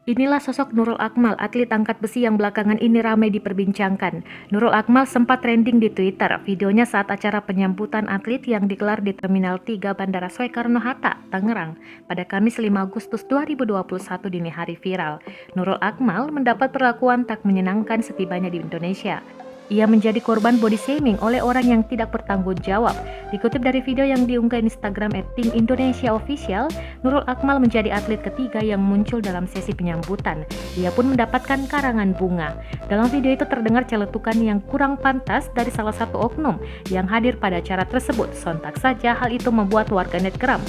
Inilah sosok Nurul Akmal, atlet angkat besi yang belakangan ini ramai diperbincangkan. Nurul Akmal sempat trending di Twitter. Videonya saat acara penyambutan atlet yang digelar di Terminal 3 Bandara Soekarno-Hatta, Tangerang, pada Kamis 5 Agustus 2021 dini hari viral. Nurul Akmal mendapat perlakuan tak menyenangkan setibanya di Indonesia. Ia menjadi korban body shaming oleh orang yang tidak bertanggung jawab. Dikutip dari video yang diunggah Instagram @Tim Indonesia Official, Nurul Akmal menjadi atlet ketiga yang muncul dalam sesi penyambutan. Ia pun mendapatkan karangan bunga. Dalam video itu terdengar celetukan yang kurang pantas dari salah satu oknum yang hadir pada acara tersebut. Sontak saja hal itu membuat warganet geram.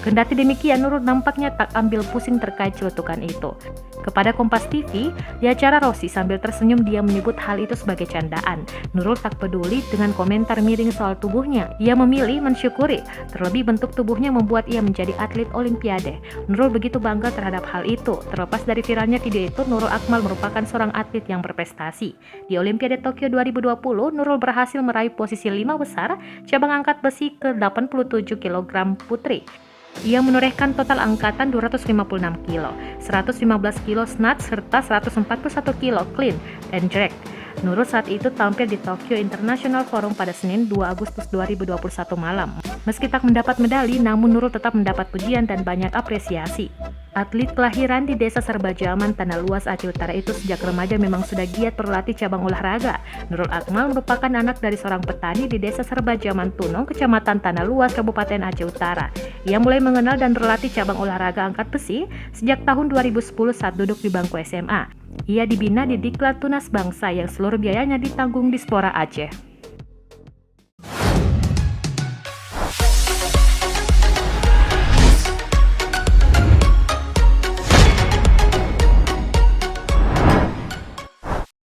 Kendati demikian, Nurul nampaknya tak ambil pusing terkait celetukan itu. Kepada Kompas TV, di acara Rossi sambil tersenyum dia menyebut hal itu sebagai candaan. Nurul tak peduli dengan komentar miring soal tubuhnya. Ia memilih mensyukuri, terlebih bentuk tubuhnya membuat ia menjadi atlet Olimpiade. Nurul begitu bangga terhadap hal itu. Terlepas dari viralnya video itu, Nurul Akmal merupakan seorang atlet yang berprestasi. Di Olimpiade Tokyo 2020, Nurul berhasil meraih posisi 5 besar cabang angkat besi ke 87 kg putri. Ia menorehkan total angkatan 256 kilo, 115 kilo snatch, serta 141 kilo clean and jerk. Nurul saat itu tampil di Tokyo International Forum pada Senin 2 Agustus 2021 malam. Meski tak mendapat medali, namun Nurul tetap mendapat pujian dan banyak apresiasi. Atlet kelahiran di Desa Serbajaman, Tanah Luas, Aceh Utara itu sejak remaja memang sudah giat berlatih cabang olahraga. Nurul Akmal merupakan anak dari seorang petani di Desa Serbajaman Tunong, Kecamatan Tanah Luas, Kabupaten Aceh Utara. Ia mulai mengenal dan berlatih cabang olahraga angkat besi sejak tahun 2010 saat duduk di bangku SMA. Ia dibina di Diklat Tunas Bangsa yang seluruh biayanya ditanggung Dispora Aceh.